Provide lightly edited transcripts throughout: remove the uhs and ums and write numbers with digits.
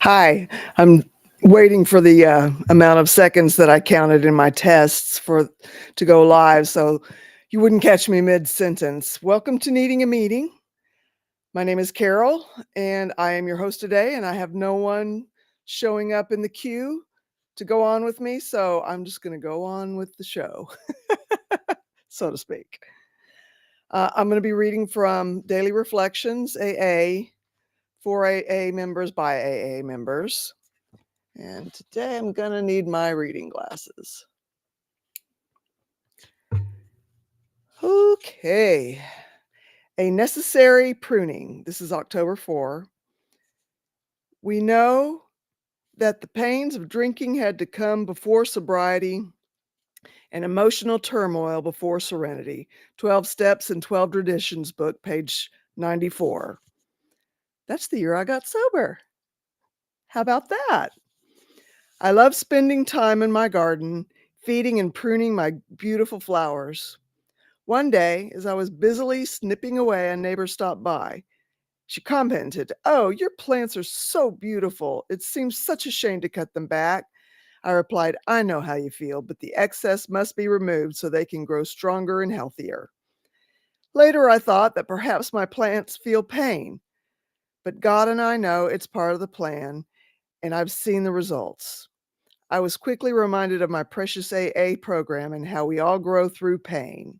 Hi, I'm waiting for the amount of seconds that I counted in my tests for to go live, so you wouldn't catch me mid-sentence. Welcome to Needing a Meeting. My name is Carol, and I am your host today, and I have no one showing up in the queue to go on with me, so I'm just going to go on with the show, so to speak. I'm going to be reading from Daily Reflections, AA, for AA members by AA members. And today I'm going to need my reading glasses. Okay. A necessary pruning. This is October 4. We know that the pains of drinking had to come before sobriety and emotional turmoil before serenity. 12 Steps and 12 Traditions book, page 94. That's the year I got sober. How about that? I love spending time in my garden, feeding and pruning my beautiful flowers. One day, as I was busily snipping away, a neighbor stopped by. She commented, "Oh, your plants are so beautiful. It seems such a shame to cut them back." I replied, "I know how you feel, but the excess must be removed so they can grow stronger and healthier." Later, I thought that perhaps my plants feel pain, but God and I know it's part of the plan, and I've seen the results. I was quickly reminded of my precious AA program and how we all grow through pain.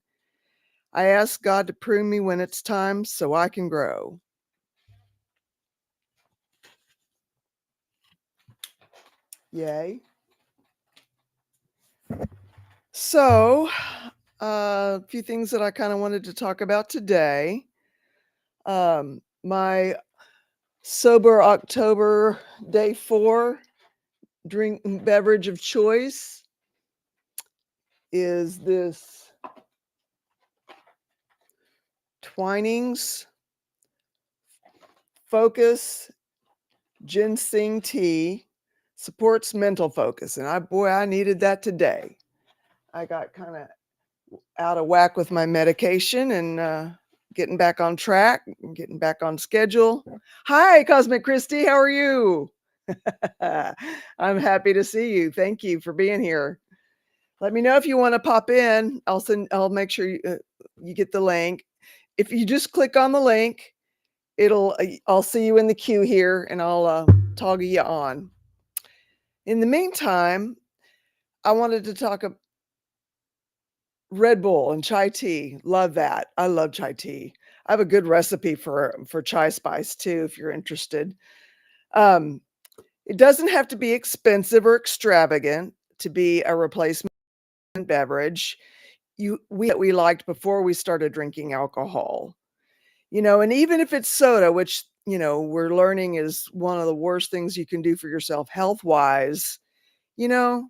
I ask God to prune me when it's time so I can grow. Yay. So, a few things that I kind of wanted to talk about today. My sober October day 4 drink beverage of choice is this Twinings Focus ginseng tea. Supports mental focus, and I needed that today. I got kind of out of whack with my medication and getting back on track, getting back on schedule. Hi, Cosmic Christy, how are you? I'm happy to see you. Thank you for being here. Let me know if you want to pop in. I'll make sure you get the link. If you just click on the link, I'll see you in the queue here, and I'll toggle you on. In the meantime, I wanted to talk about Red Bull and chai tea. Love that. I love chai tea. I have a good recipe for chai spice too, if you're interested. Um, it doesn't have to be expensive or extravagant to be a replacement beverage. We liked before we started drinking alcohol. And even if it's soda, which we're learning is one of the worst things you can do for yourself health wise, you know,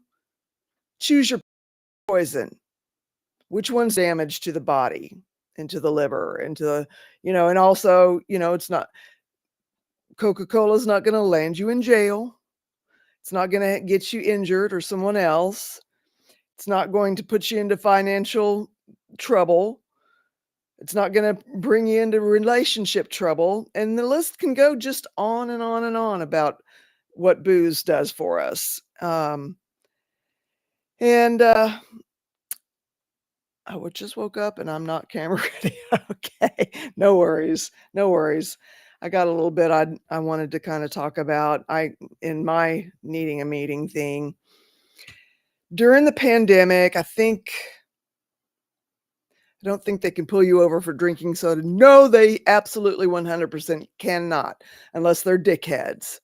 choose your poison. Which one's damage to the body and to the liver and to the, and also, it's not Coca-Cola is not going to land you in jail. It's not going to get you injured or someone else. It's not going to put you into financial trouble. It's not going to bring you into relationship trouble. And the list can go just on and on and on about what booze does for us. And I just woke up and I'm not camera ready. Okay. No worries. No worries. I got a little bit I wanted to kind of talk about. In my needing a meeting thing. During the pandemic, I don't think they can pull you over for drinking soda. No, they absolutely 100% cannot, unless they're dickheads.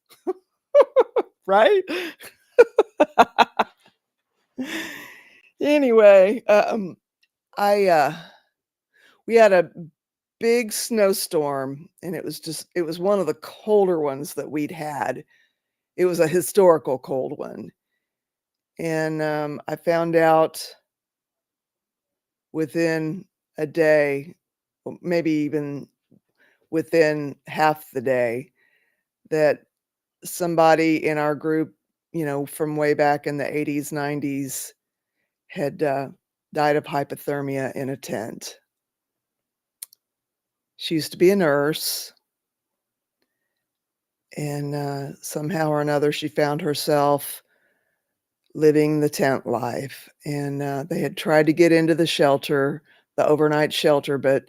Right? Anyway, we had a big snowstorm, and it was one of the colder ones that we'd had. It was a historical cold one. And I found out within a day, maybe even within half the day, that somebody in our group, from way back in the 80s, 90s, had died of hypothermia in a tent. She used to be a nurse, and, somehow or another, she found herself living the tent life, and, they had tried to get into the shelter, the overnight shelter, but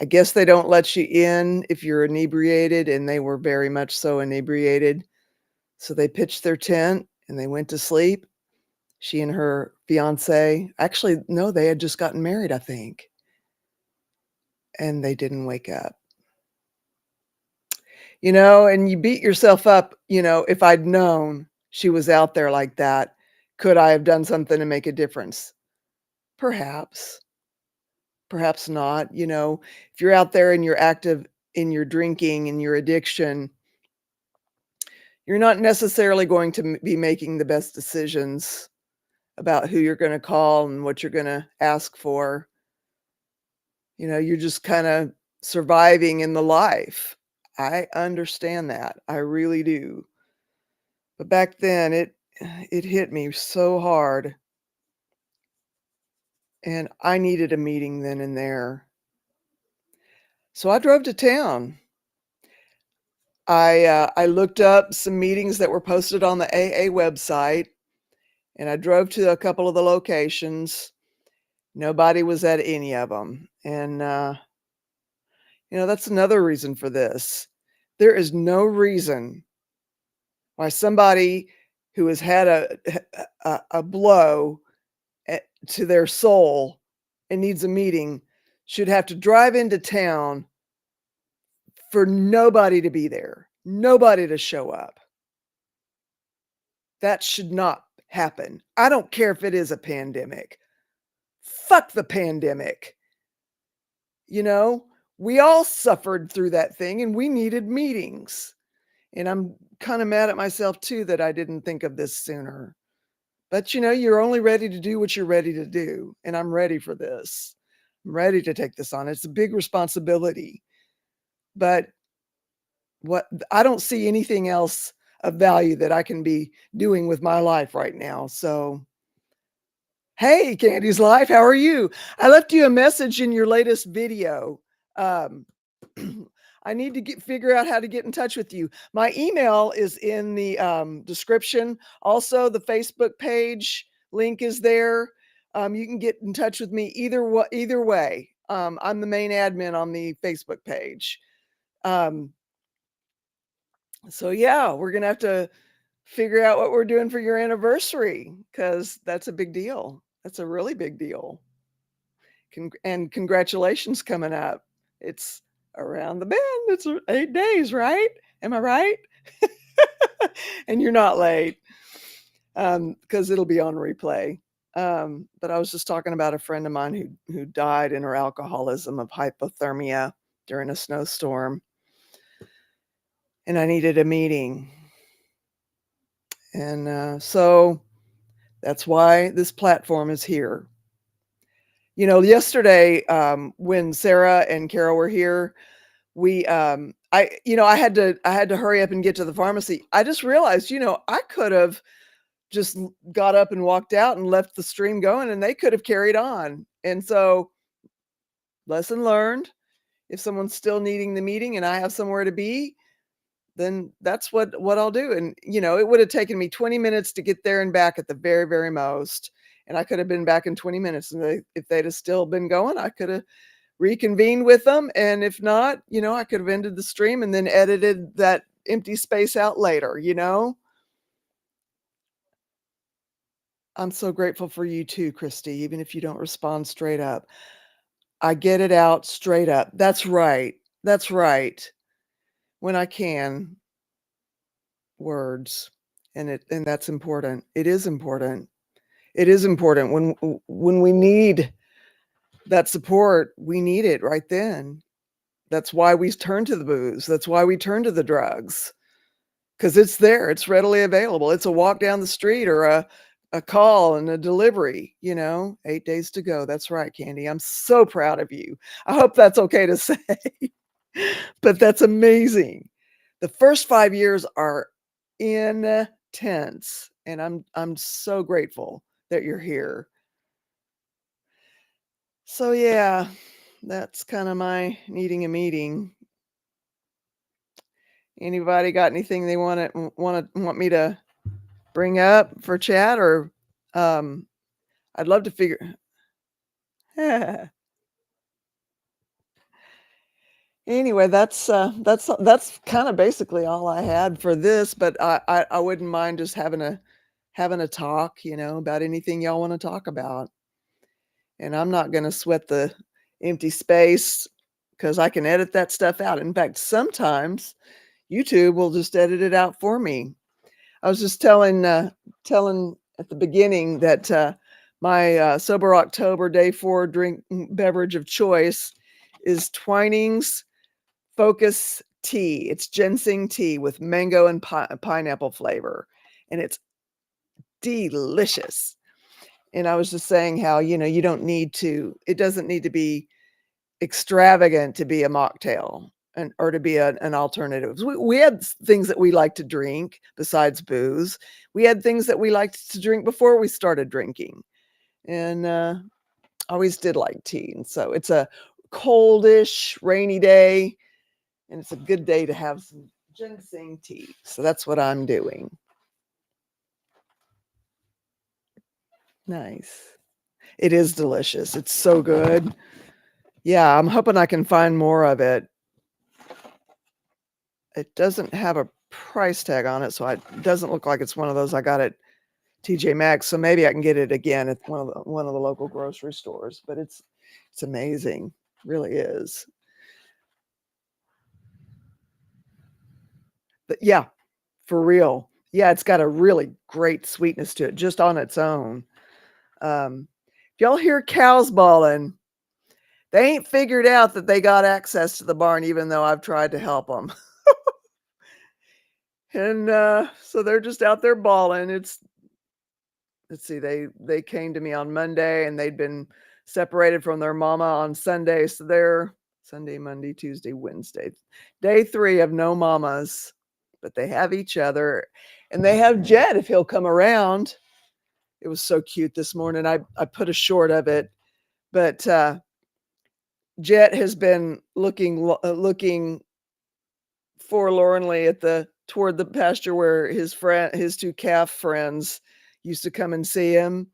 I guess they don't let you in if you're inebriated, and they were very much so inebriated. So they pitched their tent and they went to sleep. She and her fiancé, actually, no, they had just gotten married, I think, and they didn't wake up. And you beat yourself up, if I'd known she was out there like that, could I have done something to make a difference? Perhaps, perhaps not. If you're out there and you're active in your drinking and your addiction, you're not necessarily going to be making the best decisions about who you're going to call and what you're going to ask for. You're just kind of surviving in the life. I understand that. I really do. But back then it hit me so hard, and I needed a meeting then and there. So I drove to town. I looked up some meetings that were posted on the AA website, and I drove to a couple of the locations. Nobody was at any of them, and, that's another reason for this. There is no reason why somebody who has had a blow to their soul and needs a meeting should have to drive into town for nobody to be there, nobody to show up. That should not happen. I don't care if it is a pandemic. Fuck the pandemic. You know, we all suffered through that thing and we needed meetings. And I'm kind of mad at myself too that I didn't think of this sooner. But you're only ready to do what you're ready to do. And I'm ready for this. I'm ready to take this on. It's a big responsibility. But I don't see anything else of value that I can be doing with my life right now. So, hey, Candy's Life, how are you? I left you a message in your latest video. Um, I need to figure out how to get in touch with you. My email is in the description. Also, the Facebook page link is there. You can get in touch with me either way. I'm the main admin on the Facebook page. Um, so yeah, we're gonna have to figure out what we're doing for your anniversary because that's a big deal. That's a really big deal. And congratulations coming up. It's around the bend. It's 8 days, right? Am I right? And you're not late because it'll be on replay. But I was just talking about a friend of mine who died in her alcoholism of hypothermia during a snowstorm, and I needed a meeting. And so that's why this platform is here. Yesterday, when Sarah and Carol were here, I had to hurry up and get to the pharmacy. I just realized, I could have just got up and walked out and left the stream going and they could have carried on. And so, lesson learned, if someone's still needing the meeting and I have somewhere to be, then that's what I'll do. And it would have taken me 20 minutes to get there and back at the very, very most. And I could have been back in 20 minutes. And if they'd have still been going, I could have reconvened with them. And if not, I could have ended the stream and then edited that empty space out later. I'm so grateful for you too, Christy, even if you don't respond straight up. I get it out straight up. That's right. That's right. When I can, words. And that's important. It is important. It is important when we need that support, we need it right then. That's why we turn to the booze. That's why we turn to the drugs. Because it's there. It's readily available. It's a walk down the street or a call and a delivery, 8 days to go. That's right, Candy. I'm so proud of you. I hope that's okay to say. But that's amazing. The first 5 years are intense, and I'm so grateful that you're here. So yeah, that's kind of my needing a meeting. Anybody got anything they want me to bring up for chat or, um, I'd love to figure anyway, that's kinda basically all I had for this, but I wouldn't mind just having a talk, about anything y'all wanna talk about, and I'm not gonna sweat the empty space because I can edit that stuff out. In fact, sometimes YouTube will just edit it out for me. I was just telling at the beginning that, my, Sober October Day 4 beverage of choice is Twinings Focus tea. It's ginseng tea with mango and pineapple flavor, and it's delicious. And I was just saying how, you don't need to it doesn't need to be extravagant to be a mocktail or to be an alternative. We had things that we like to drink besides booze. We had things that we liked to drink before we started drinking, and, always did like tea, and so it's a coldish, rainy day, and it's a good day to have some ginseng tea, so that's what I'm doing. Nice. It is delicious, it's so good. Yeah, I'm hoping I can find more of it. It doesn't have a price tag on it, so it doesn't look like it's one of those I got at TJ Maxx, so maybe I can get it again at one of the local grocery stores, but it's amazing, really is. But yeah, for real. Yeah, it's got a really great sweetness to it just on its own. If y'all hear cows bawling, they ain't figured out that they got access to the barn even though I've tried to help them. And, so they're just out there bawling. Let's see, they came to me on Monday, and they'd been separated from their mama on Sunday, so they're Sunday, Monday, Tuesday, Wednesday. Day 3 of no mamas, but they have each other, and they have Jet if he'll come around. It was so cute this morning. I put a short of it, but, Jet has been looking forlornly at the toward the pasture where his 2 calf friends used to come and see him.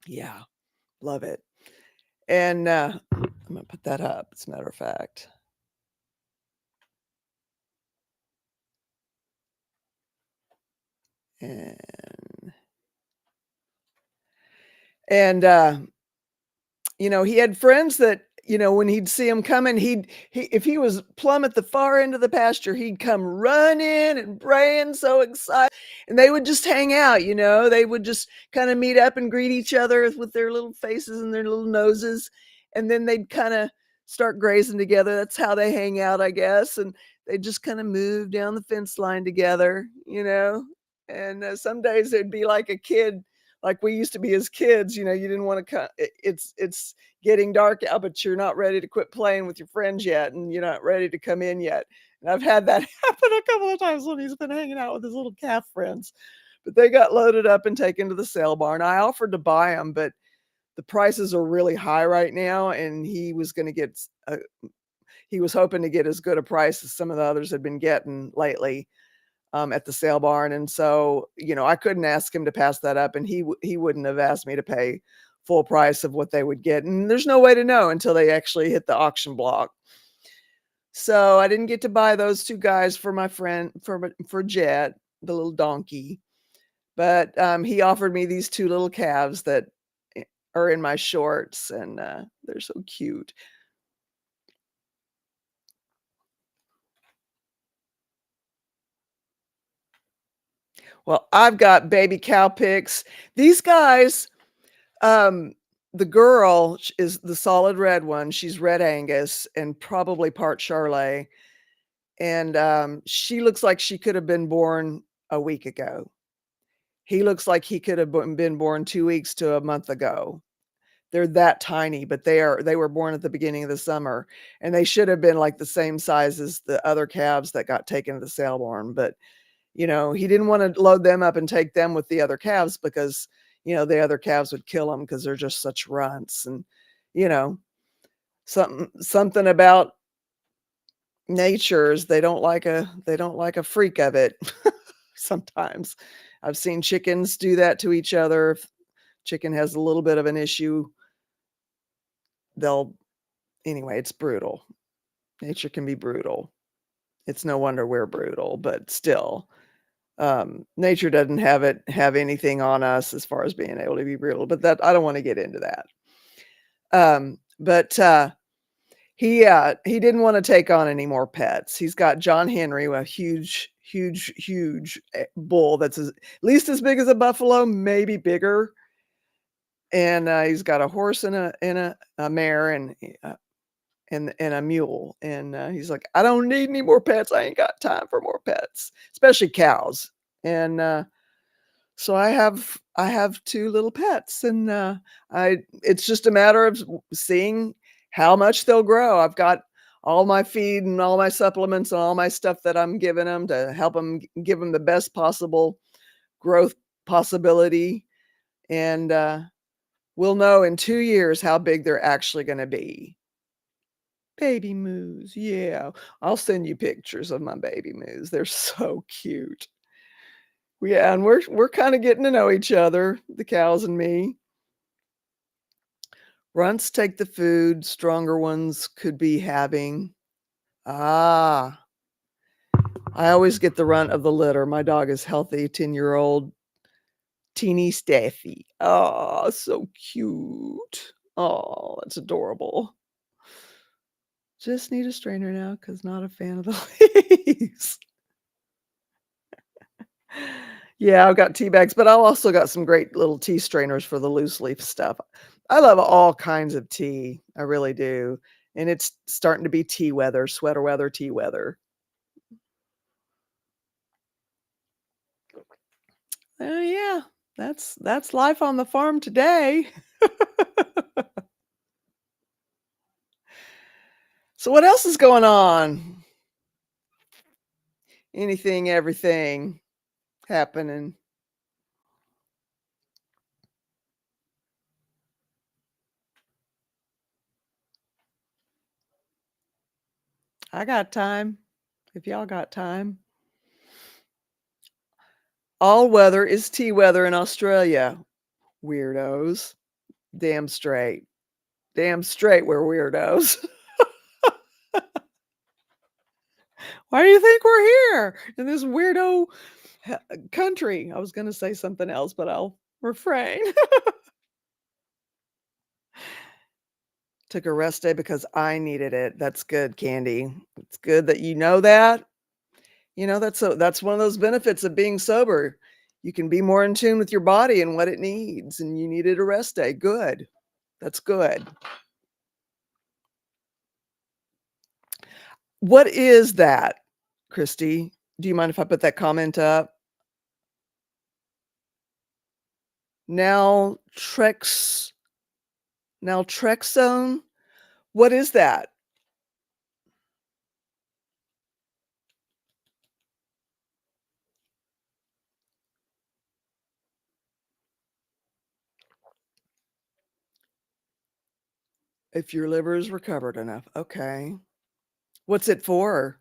Yeah, love it. And, I'm gonna put that up, as a matter of fact. And and, he had friends that, when he'd see him coming, if he was plumb at the far end of the pasture, he'd come running and braying, so excited, and they would just hang out, they would just kinda meet up and greet each other with their little faces and their little noses, and then they'd kinda start grazing together. That's how they hang out, I guess, and they just kinda move down the fence line together, and, some days it'd be like a kid like we used to be as kids, you didn't wanna it's getting dark out, but you're not ready to quit playing with your friends yet, and you're not ready to come in yet. And I've had that happen a couple of times when he's been hanging out with his little calf friends. But they got loaded up and taken to the sale barn. I offered to buy them, but the prices are really high right now, and he was hoping to get as good a price as some of the others had been getting lately, at the sale barn, and so, I couldn't ask him to pass that up, and he wouldn't have asked me to pay full price of what they would get, and there's no way to know until they actually hit the auction block. So, I didn't get to buy those 2 guys for my friend for Jet, the little donkey, but, he offered me these 2 little calves that are in my shorts, and, they're so cute. Well, I've got baby cow pics. These guys, Um, the girl is the solid red one. She's Red Angus and probably part Charolais, and, she looks like she could have been born a week ago. He looks like he could have been born 2 weeks to a month ago. They're that tiny, but they were born at the beginning of the summer, and they should have been, like, the same size as the other calves that got taken to the sale barn, but he didn't wanna load them up and take them with the other calves because, the other calves would kill them because 'cause they're just such runts and, you know, something about natures, they don't like a freak of it sometimes. I've seen chickens do that to each other. If chicken has a little bit of an issue, they'll anyway, it's brutal. Nature can be brutal. It's no wonder we're brutal, but still, nature doesn't have anything on us as far as being able to be brutal, but that I don't wanna get into that. But, he didn't wanna take on any more pets. He's got John Henry, a huge, huge, huge, bull that's at least as big as a buffalo, maybe bigger, and, he's got a horse and a mare and a mule, and, he's like, "I don't need any more pets, I ain't got time for more pets," especially cows, and, so I have 2 little pets, and, I it's just a matter of seeing how much they'll grow. I've got all my feed and all my supplements and all my stuff that I'm giving them to help them give them the best possible growth possibility, and, we'll know in 2 years how big they're actually gonna be. Baby moose, yeah. I'll send you pictures of my baby moose. They're so cute. Yeah, and we're kinda getting to know each other, the cows and me. Runts take the food, stronger ones could be having. Ah, I always get the runt of the litter. My dog is healthy, 10-year-old teeny Staffy. Oh, so cute. Oh, that's adorable. Just need a strainer now because not a fan of the leaves. Yeah, I've got tea bags, but I've also got some great little tea strainers for the loose leaf stuff. I love all kinds of tea, I really do, and it's starting to be tea weather, sweater weather, tea weather. Oh, yeah, that's life on the farm today. So what else is going on? Anything, everything happening. I got time, if y'all got time. All weather is tea weather in Australia, weirdos. Damn straight. Damn straight we're weirdos. Why do you think we're here in this weirdo country? I was gonna say something else, but I'll refrain. Took a rest day because I needed it. That's good, Candy. It's good that you know that. That's one of those benefits of being sober. You can be more in tune with your body and what it needs, and you needed a rest day. Good. That's good. What is that, Christy? Do you mind if I put that comment up? Naltrex Naltrexone? What is that? If your liver is recovered enough. Okay. What's it for?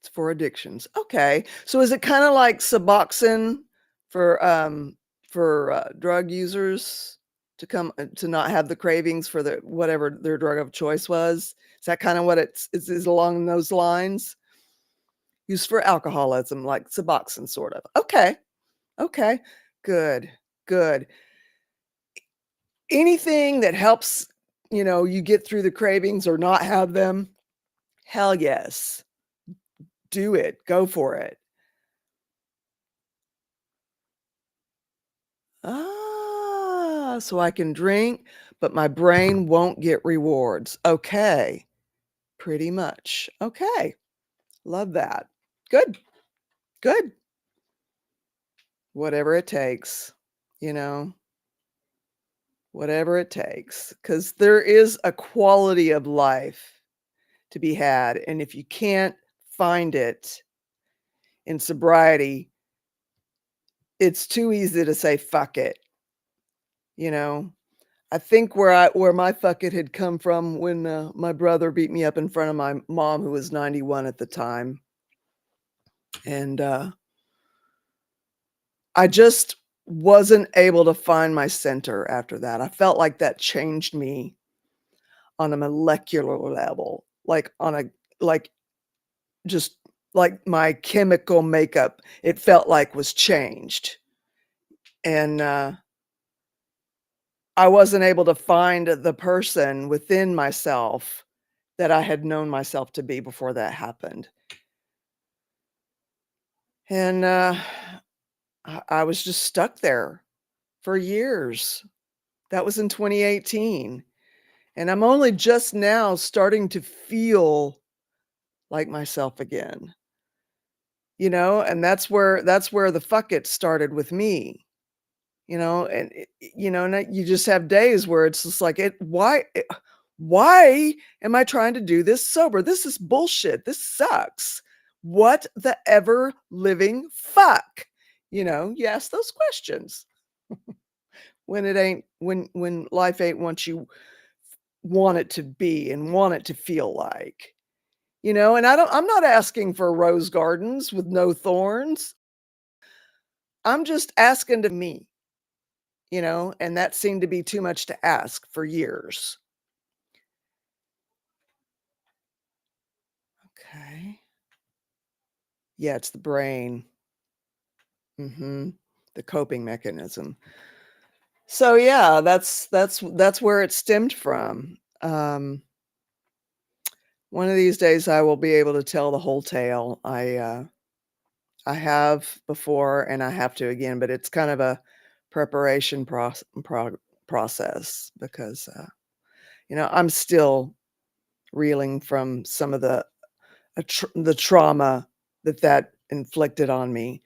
It's for addictions. Okay. So is it kinda like Suboxone for drug users to not have the cravings for the whatever their drug of choice was? Is that kinda what is along those lines? Used for alcoholism, like Suboxone, sort of. Okay. Okay. Good. Good. Anything that helps, you get through the cravings or not have them, hell yes. Do it. Go for it. So I can drink, but my brain won't get rewards. Okay. Pretty much. Okay. Love that. Good. Good. Whatever it takes, you know, whatever it takes. Because there is a quality of life to be had. And if you can't find it in sobriety, it's too easy to say, fuck it, you know? I think where my fuck it had come from when, my brother beat me up in front of my mom, who was 91 at the time, and, I just wasn't able to find my center after that. I felt like that changed me on a molecular level, like, on a like, just like my chemical makeup, it felt like was changed, and, I wasn't able to find the person within myself that I had known myself to be before that happened. And, I was just stuck there for years. That was in 2018, and I'm only just now starting to feel like myself again, and that's where the fuck it started with me, and you just have days where it's just like, why am I trying to do this sober? This is bullshit. This sucks. What the ever living fuck? You ask those questions when it ain't when life ain't what you want it to be and want it to feel like. And I'm not asking for rose gardens with no thorns. I'm just asking to me, and that seemed to be too much to ask for years. Okay. Yeah, it's the brain. Mhm. The coping mechanism. So yeah, that's where it stemmed from. One of these days I will be able to tell the whole tale. I have before and I have to again, but it's kind of a preparation process because I'm still reeling from some of the trauma that inflicted on me.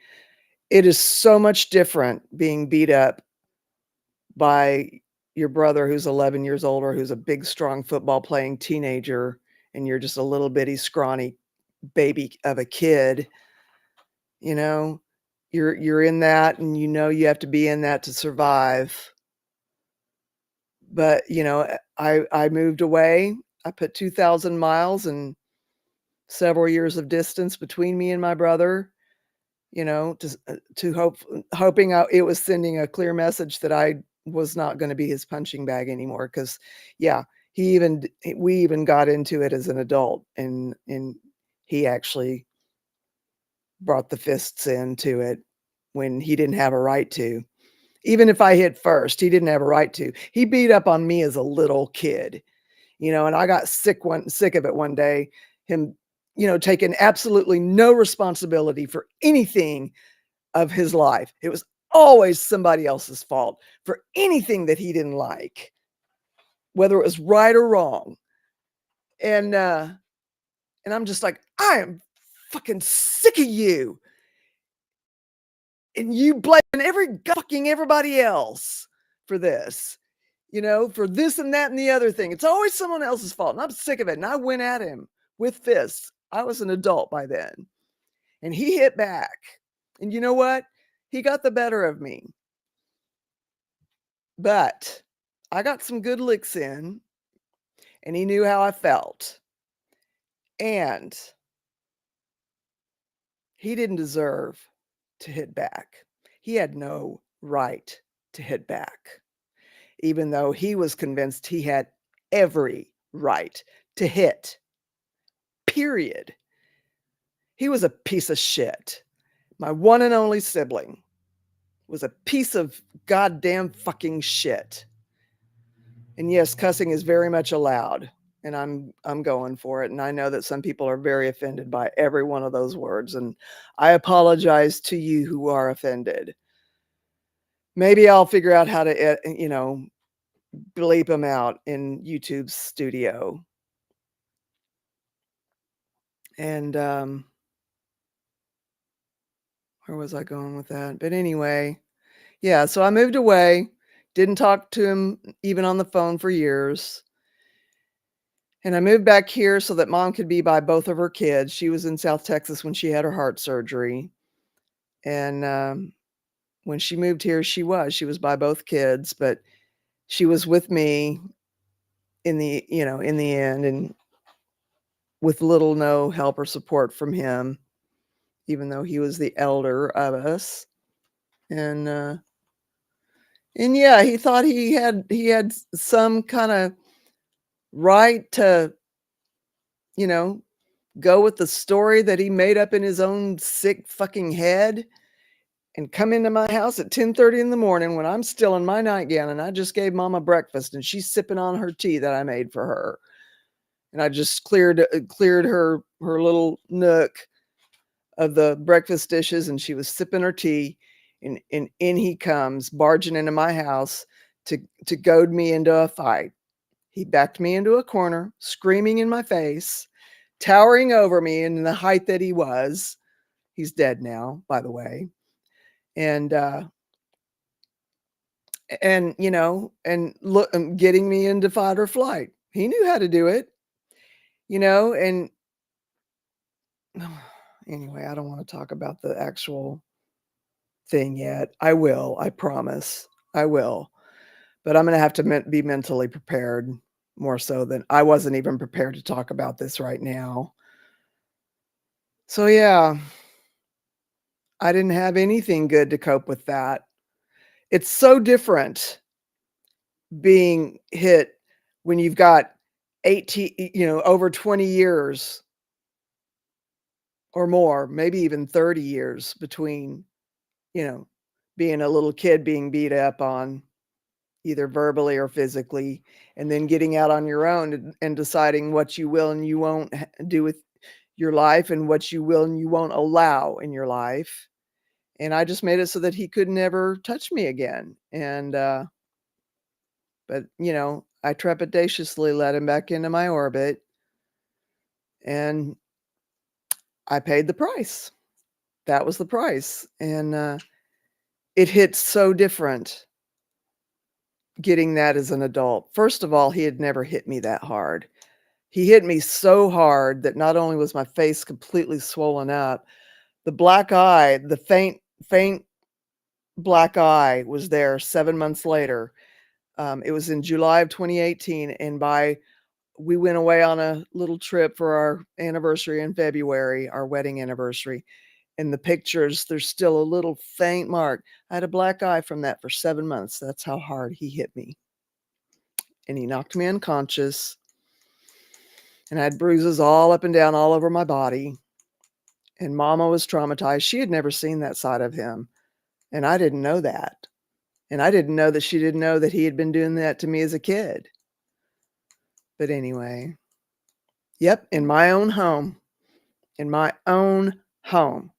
It is so much different being beat up by your brother who's 11 years older, who's a big, strong football playing teenager, and you're just a little bitty, scrawny baby of a kid, you know? You're in that, and you have to be in that to survive. But, I moved away. I put 2,000 miles and several years of distance between me and my brother, to hoping out it was sending a clear message that I was not gonna be his punching bag anymore. Because yeah, we even got into it as an adult, and he actually brought the fists into it when he didn't have a right to. Even if I hit first, he didn't have a right to. He beat up on me as a little kid, and I got sick of it one day, him, taking absolutely no responsibility for anything of his life. It was always somebody else's fault for anything that he didn't like, whether it was right or wrong. And and I'm just like, I am fucking sick of you. And you blaming fucking everybody else for this, for this and that and the other thing. It's always someone else's fault. And I'm sick of it. And I went at him with fists. I was an adult by then. And he hit back. And you know what? He got the better of me. But I got some good licks in, and he knew how I felt. And he didn't deserve to hit back. He had no right to hit back, even though he was convinced he had every right to hit. Period. He was a piece of shit. My one and only sibling was a piece of goddamn fucking shit. And yes, cussing is very much allowed, and I'm going for it, and I know that some people are very offended by every one of those words, and I apologize to you who are offended. Maybe I'll figure out how to, bleep them out in YouTube's studio. And, where was I going with that? But anyway, yeah, so I moved away, didn't talk to him even on the phone for years. And I moved back here so that mom could be by both of her kids. She was in South Texas when she had her heart surgery. And when she moved here, she was by both kids, but she was with me in the end, and with little no help or support from him, even though he was the elder of us. And yeah, he thought he had some kind of right to, you know, go with the story that he made up in his own sick fucking head and come into my house at 10:30 in the morning when I'm still in my nightgown and I just gave mama breakfast and she's sipping on her tea that I made for her. And I just cleared her little nook of the breakfast dishes and she was sipping her tea, and in he comes barging into my house to goad me into a fight. He backed me into a corner, screaming in my face, towering over me in the height that he was. He's dead now, by the way. And and look, getting me into fight or flight. He knew how to do it, and anyway, I don't want to talk about the actual thing yet. I will, I promise. I will. But I'm going to have to be mentally prepared more so than I wasn't even prepared to talk about this right now. So yeah, I didn't have anything good to cope with that. It's so different being hit when you've got 18, over 20 years or more, maybe even 30 years between, you know, being a little kid being beat up on either verbally or physically, and then getting out on your own and deciding what you will and you won't do with your life and what you will and you won't allow in your life. And I just made it so that he could never touch me again. And, but, I trepidatiously let him back into my orbit and I paid the price. That was the price. And it hit so different getting that as an adult. First of all, he had never hit me that hard. He hit me so hard that not only was my face completely swollen up, the black eye, the faint black eye was there 7 months later. It was in July of 2018, and we went away on a little trip for our anniversary in February, our wedding anniversary. In the pictures, there's still a little faint mark. I had a black eye from that for 7 months. That's how hard he hit me. And he knocked me unconscious, and I had bruises all up and down all over my body. And mama was traumatized. She had never seen that side of him, and I didn't know that. And I didn't know that she didn't know that he had been doing that to me as a kid. But anyway, yep, in my own home. In my own home.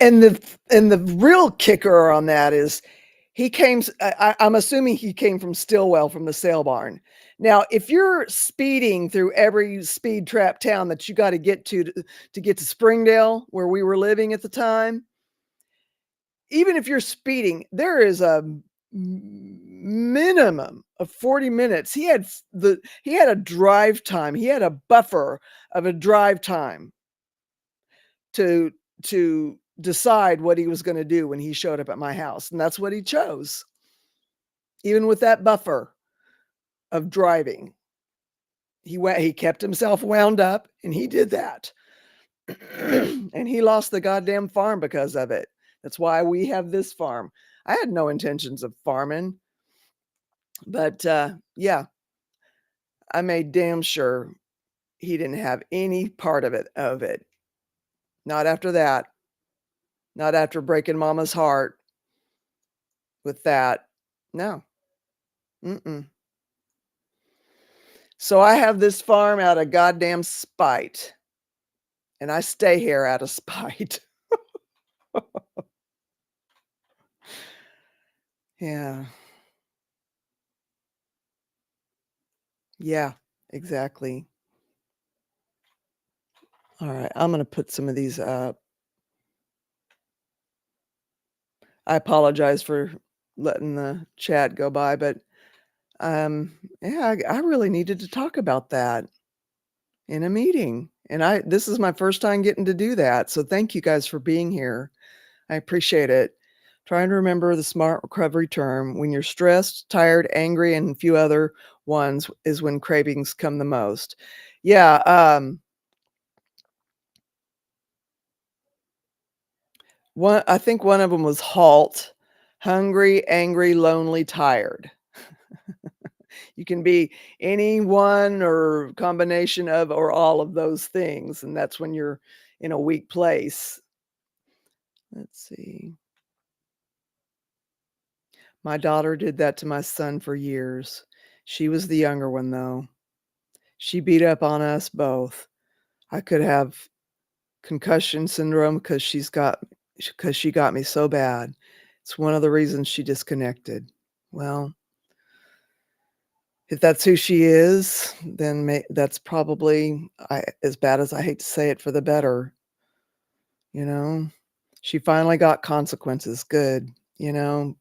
And the real kicker on that is I'm assuming he came from Stillwell from the sale barn. Now, if you're speeding through every speed trap town that you got to get to get to Springdale, where we were living at the time, even if you're speeding, there is a minimum of 40 minutes. He had a drive time. He had a buffer of a drive time to decide what he was going to do when he showed up at my house, and that's what he chose. Even with that buffer of driving, he kept himself wound up, and he did that. And he lost the goddamn farm because of it. That's why we have this farm. I had no intentions of farming, but yeah, I made damn sure he didn't have any part of it. Not after that. Not after breaking mama's heart with that. No. Mm-mm. So I have this farm out of goddamn spite, and I stay here out of spite. Yeah. Yeah, exactly. All right, I'm gonna put some of these up. I apologize for letting the chat go by, but, yeah, I really needed to talk about that in a meeting, and this is my first time getting to do that, so thank you guys for being here. I appreciate it. Trying to remember the smart recovery term. When you're stressed, tired, angry, and a few other ones is when cravings come the most. Yeah, I think one of them was halt, hungry, angry, lonely, tired. You can be any one or combination of or all of those things, and that's when you're in a weak place. Let's see. My daughter did that to my son for years. She was the younger one, though. She beat up on us both. I could have concussion syndrome because she got me so bad. It's one of the reasons she disconnected. Well, if that's who she is, then that's probably as bad as I hate to say it, for the better, you know? She finally got consequences, good, you know?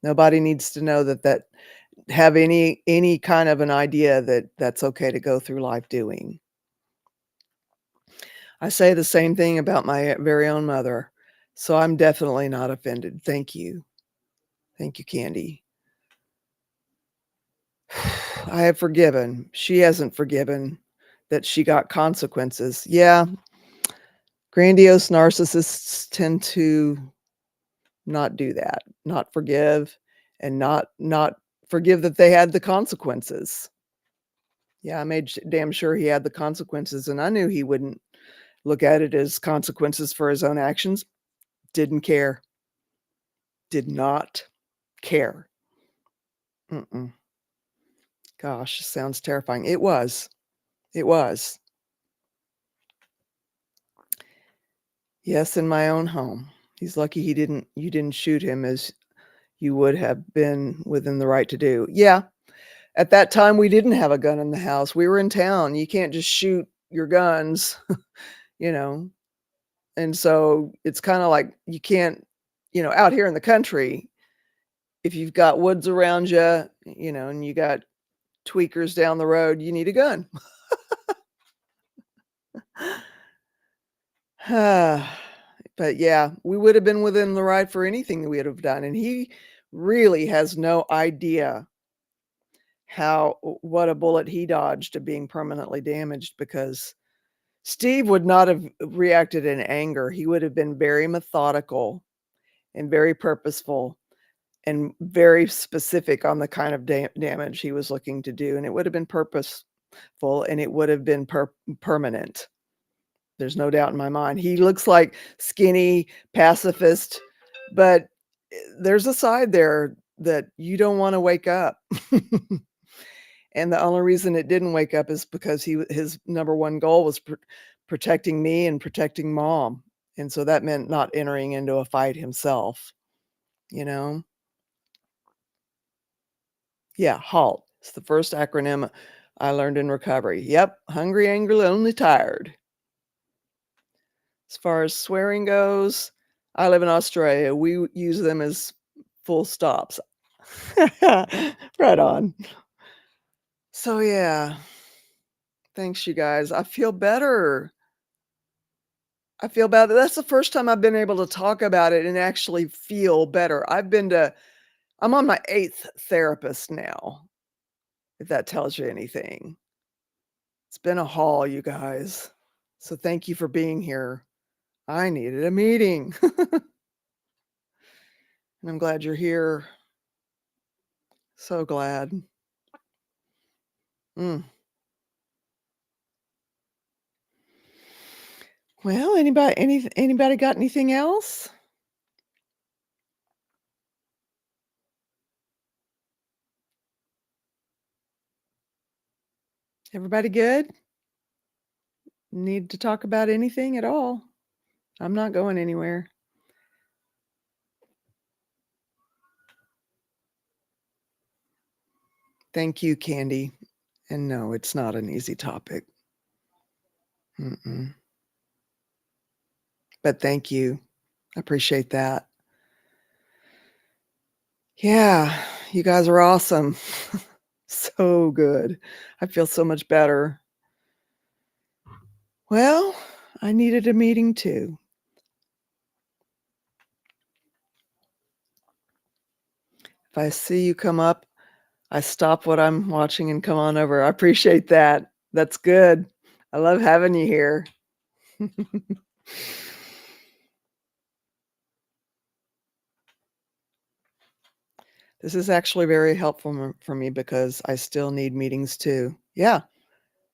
Nobody needs to know that have any kind of an idea that that's okay to go through life doing. I say the same thing about my very own mother, so I'm definitely not offended. Thank you. Thank you, Candy. I have forgiven. She hasn't forgiven that she got consequences. Yeah, grandiose narcissists tend to not do that, not forgive, and not forgive that they had the consequences. Yeah, I made damn sure he had the consequences, and I knew he wouldn't look at it as consequences for his own actions. Didn't care. Did not care. Mm-mm. Gosh, sounds terrifying. It was. It was. Yes, in my own home. He's lucky you didn't shoot him as you would have been within the right to do. Yeah, at that time, we didn't have a gun in the house. We were in town. You can't just shoot your guns, you know? And so it's kinda like you can't out here in the country, if you've got woods around you know, and you got tweakers down the road, you need a gun. But yeah, we would have been within the right for anything that we would have done, and he really has no idea what a bullet he dodged of being permanently damaged, because Steve would not have reacted in anger. He would have been very methodical and very purposeful and very specific on the kind of damage he was looking to do, and it would have been purposeful, and it would have been permanent. There's no doubt in my mind. He looks like skinny pacifist, but there's a side there that you don't wanna wake up. And the only reason it didn't wake up is because his number one goal was protecting me and protecting mom, and so that meant not entering into a fight himself, you know? Yeah, HALT. It's the first acronym I learned in recovery. Yep, hungry, angry, lonely, tired. As far as swearing goes, I live in Australia. We use them as full stops. Right on. So, yeah, thanks, you guys. I feel better. I feel better. That's the first time I've been able to talk about it and actually feel better. I'm on my 8th therapist now, if that tells you anything. It's been a haul, you guys. So thank you for being here. I needed a meeting. And I'm glad you're here. So glad. Mm. Well, anybody got anything else? Everybody good? Need to talk about anything at all? I'm not going anywhere. Thank you, Candy. And no, it's not an easy topic. Mm-mm. But thank you. I appreciate that. Yeah, you guys are awesome. So good. I feel so much better. Well, I needed a meeting too. If I see you come up, I stop what I'm watching and come on over. I appreciate that. That's good. I love having you here. This is actually very helpful for me because I still need meetings too. Yeah,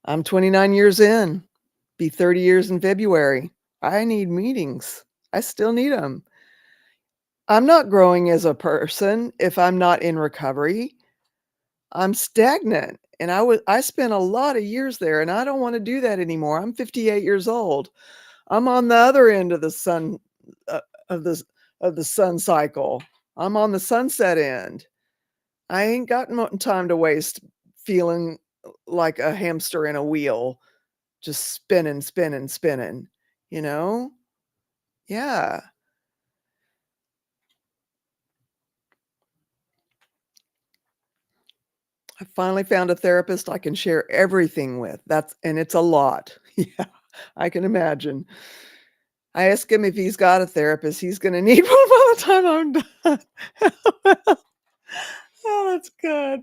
I'm 29 years in, be 30 years in February. I need meetings. I still need them. I'm not growing as a person if I'm not in recovery. I'm stagnant, and I spent a lot of years there, and I don't wanna do that anymore. I'm 58 years old. I'm on the other end of the sun, uh, of the of the sun cycle. I'm on the sunset end. I ain't got time to waste feeling like a hamster in a wheel, just spinning, spinning, spinning, you know? Yeah. I finally found a therapist I can share everything with. And it's a lot. Yeah, I can imagine. I asked him if he's got a therapist. He's gonna need one by the time I'm done. Oh, that's good.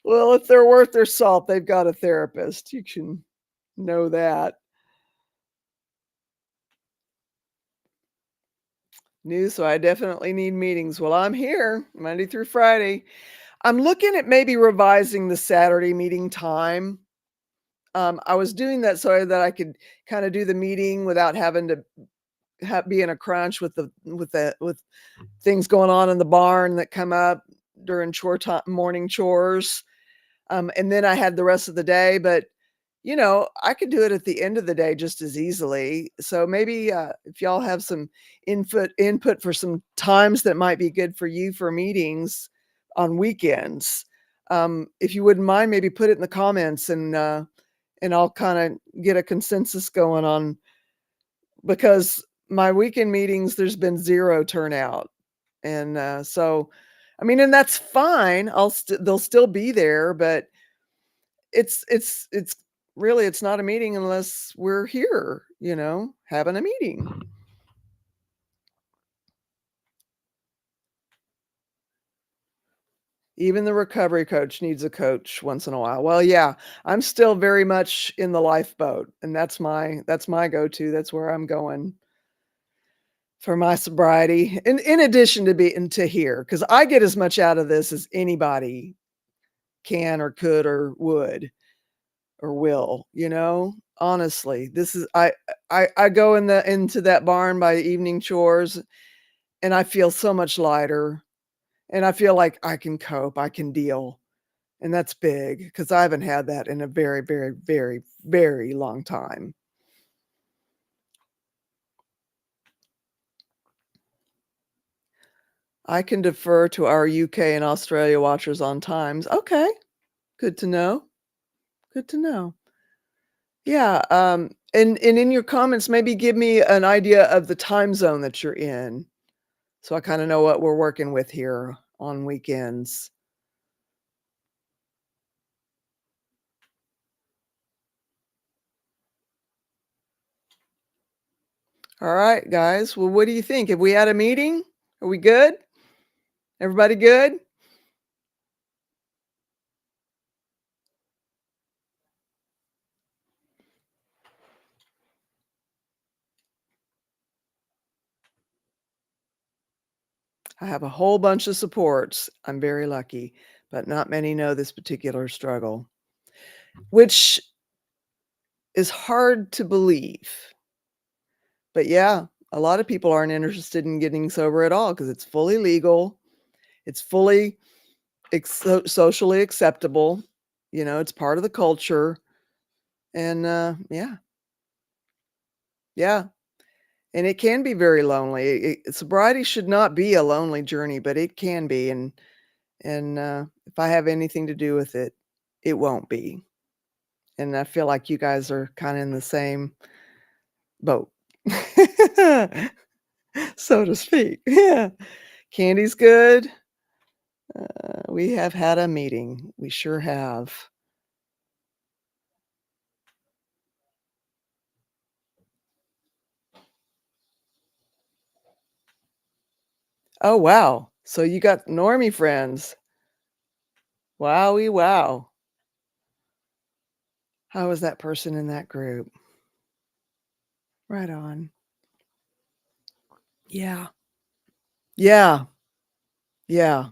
Well, if they're worth their salt, they've got a therapist. You can know that. New, so I definitely need meetings. Well, I'm here Monday through Friday. I'm looking at maybe revising the Saturday meeting time. I was doing that so that I could kind of do the meeting without having to be in a crunch with things going on in the barn that come up during chore time, morning chores. And then I had the rest of the day, but I could do it at the end of the day just as easily. So maybe if y'all have some input for some times that might be good for you for meetings on weekends, if you wouldn't mind, maybe put it in the comments and I'll kind of get a consensus going on because my weekend meetings, there's been zero turnout, and so I mean, and that's fine. They'll still be there, but it's really it's not a meeting unless we're here, having a meeting. Even the recovery coach needs a coach once in a while. Well, yeah, I'm still very much in the lifeboat, and that's my go-to. That's where I'm going for my sobriety. In addition to being to here, because I get as much out of this as anybody can or could or would or will, honestly. This is I go into that barn by evening chores, and I feel so much lighter, and I feel like I can cope, I can deal, and that's big because I haven't had that in a very, very, very, very long time. I can defer to our UK and Australia watchers on times. Okay, good to know, good to know. Yeah, and in your comments, maybe give me an idea of the time zone that you're in, so I kinda know what we're working with here on weekends. Alright, guys. Well, what do you think? Have we had a meeting? Are we good? Everybody good? I have a whole bunch of supports. I'm very lucky, but not many know this particular struggle, which is hard to believe. But yeah, a lot of people aren't interested in getting sober at all because it's fully legal. It's fully socially acceptable. It's part of the culture. And yeah, yeah. And it can be very lonely. Sobriety should not be a lonely journey, but it can be. And if I have anything to do with it, it won't be. And I feel like you guys are kind of in the same boat, so to speak. Yeah. Candy's good. We have had a meeting. We sure have. Oh, wow. So you got normie friends. Wowie wow. How was that person in that group? Right on. Yeah. Yeah. Yeah.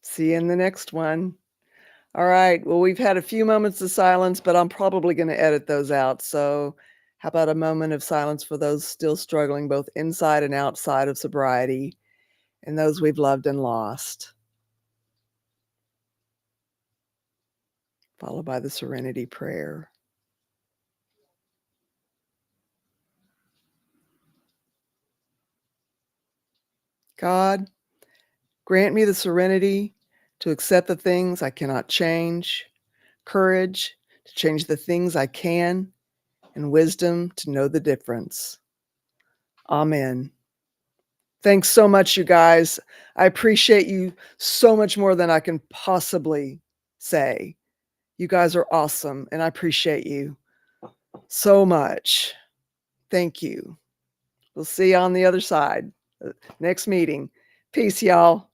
See you in the next one. All right. Well, we've had a few moments of silence, but I'm probably going to edit those out. So, how about a moment of silence for those still struggling both inside and outside of sobriety and those we've loved and lost, followed by the serenity prayer. God, grant me the serenity to accept the things I cannot change, courage to change the things I can, and wisdom to know the difference. Amen. Thanks so much, you guys. I appreciate you so much more than I can possibly say. You guys are awesome, and I appreciate you so much. Thank you. We'll see you on the other side. Next meeting. Peace, y'all.